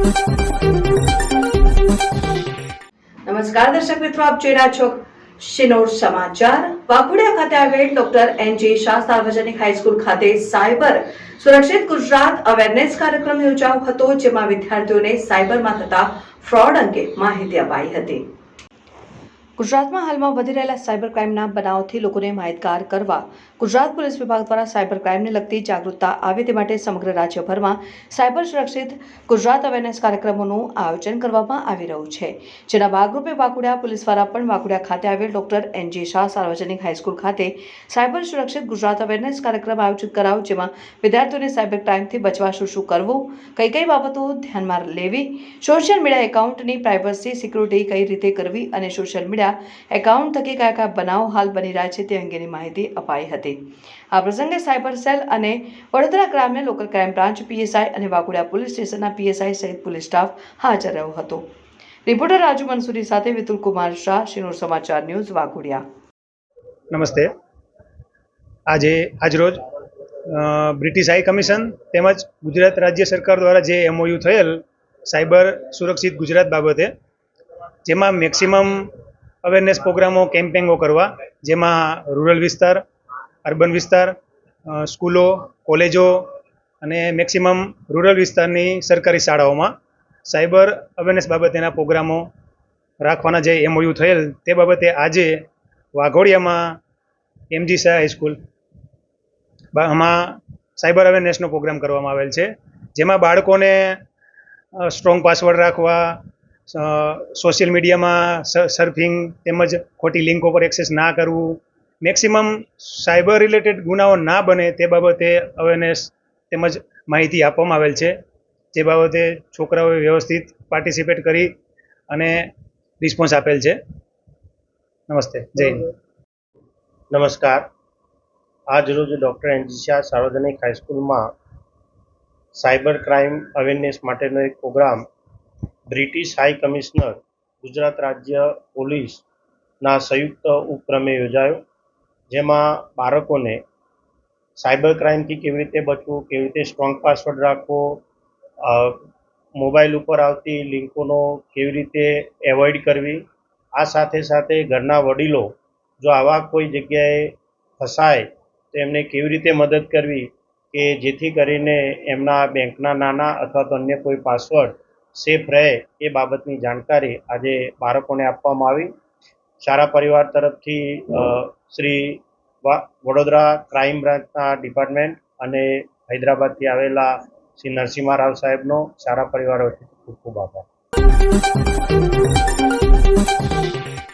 નમસ્કાર દર્શક મિત્રો, આપ જોઈ રહ્યા છો શિનોર સમાચાર। વાઘોડિયા ખાતે આવેલ ડોક્ટર એનજી શાહ સાર્વજનિક હાઈસ્કૂલ ખાતે સાયબર સુરક્ષિત ગુજરાત અવેરનેસ કાર્યક્રમ યોજાયો હતો, જેમાં વિદ્યાર્થીઓને સાયબરમાં થતા ફ્રોડ અંગે માહિતી અપાઈ હતી। ગુજરાતમાં હાલમાં વધી રહેલા સાયબર ક્રાઇમના બનાવથી લોકોને માહિતગાર કરવા ગુજરાત પોલીસ વિભાગ દ્વારા સાયબર ક્રાઇમને લગતી જાગૃતતા આવે તે માટે સમગ્ર રાજ્યભરમાં સાયબર સુરક્ષિત ગુજરાત અવેરનેસ કાર્યક્રમોનું આયોજન કરવામાં આવી રહ્યું છે, જેના ભાગરૂપે વાઘોડિયા પોલીસ દ્વારા પણ વાઘોડિયા ખાતે આવેલ ડોક્ટર એનજી શાહ સાર્વજનિક હાઈસ્કૂલ ખાતે સાયબર સુરક્ષિત ગુજરાત અવેરનેસ કાર્યક્રમ આયોજિત કરાયો, જેમાં વિદ્યાર્થીઓને સાયબર ક્રાઇમથી બચવા શું કરવું, કઈ બાબતો ધ્યાનમાં લેવી, સોશિયલ મીડિયા એકાઉન્ટની પ્રાઇવસી સિક્યુરિટી કઈ રીતે કરવી અને સોશિયલ મીડિયા એકાઉન્ટ થકી કયા બનાવ હાલ બની રહ્યા છે તે અંગેની માહિતી અપાઈ હતી। આ પ્રસંગે સાયબર સેલ અને વડોદરા ગ્રામ્ય લોકલ ક્રાઇમ બ્રાન્ચ પીએસઆઈ અને વાઘોડિયા પોલીસ સ્ટેશનના પીએસઆઈ સહિત પોલીસ સ્ટાફ હાજર રહ્યો હતો। રિપોર્ટર રાજુ મંસૂરી સાથે વિતુલ કુમાર શાહ, શિનોર સમાચાર ન્યૂઝ, વાઘોડિયા। નમસ્તે। આજરોજ બ્રિટિશ હાઈ કમિશન તેમજ ગુજરાત રાજ્ય સરકાર દ્વારા જે એમઓયુ થયેલ સાયબર સુરક્ષિત ગુજરાત બાબતે, જેમાં મેક્સિમમ અવેરનેસ પ્રોગ્રામો કેમ્પેઇનો કરવા, જેમાં રૂરલ વિસ્તાર, અર્બન વિસ્તાર, સ્કૂલો, કોલેજો અને મેક્સિમમ રૂરલ વિસ્તારની સરકારી શાળાઓમાં સાયબર અવેરનેસ બાબતેના પ્રોગ્રામો રાખવાના જે એમઓયુ થયેલ તે બાબતે આજે વાઘોડિયામાં એમજી શાહ હાઈસ્કૂલ આમાં સાયબર અવેરનેસનો પ્રોગ્રામ કરવામાં આવેલ છે, જેમાં બાળકોને સ્ટ્રોંગ પાસવર્ડ રાખવા, સોશિયલ મીડિયામાં સર્ફિંગ તેમજ ખોટી લિંકો પર એક્સેસ ના કરવું, મેક્સિમમ સાયબર રિલેટેડ ગુનાઓ ના બને તે બાબતે અવેરનેસ તેમજ માહિતી આપવામાં આવેલ છે, જે બાબતે છોકરાઓએ વ્યવસ્થિત પાર્ટિસિપેટ કરી અને રિસ્પોન્સ આપેલ છે। નમસ્તે, જય હિન્દ। નમસ્કાર। આજ રોજ ડૉક્ટર એનજી શાહ સાર્વજનિક હાઈસ્કૂલમાં સાયબર ક્રાઇમ અવેરનેસ માટેનો એક program British high commissioner Gujarat રાજ્ય પોલીસના સંયુક્ત ઉપક્રમે યોજાયો, જેમાં બાળકોને સાયબર ક્રાઇમથી કેવી રીતે બચવું, કેવી રીતે સ્ટ્રોંગ પાસવર્ડ રાખવો, મોબાઈલ ઉપર આવતી લિંકોનો કેવી રીતે એવોઇડ કરવી, આ સાથે સાથે ઘરના વડીલો જો આવા કોઈ જગ્યાએ ફસાય તો એમને કેવી રીતે મદદ કરવી કે જેથી કરીને એમના બેંકના નાના અથવા તો અન્ય કોઈ પાસવર્ડ સેફ રહે, એ બાબતની જાણકારી આજે બાળકોને આપવામાં આવી। શાળા પરિવાર તરફથી શ્રી વડોદરા ક્રાઇમ બ્રાન્ચના ડિપાર્ટમેન્ટ અને હૈદરાબાદથી આવેલા શ્રી નરસિમ્હા રાવ સાહેબનો શાળા પરિવાર વતી ખૂબ ખૂબ આભાર।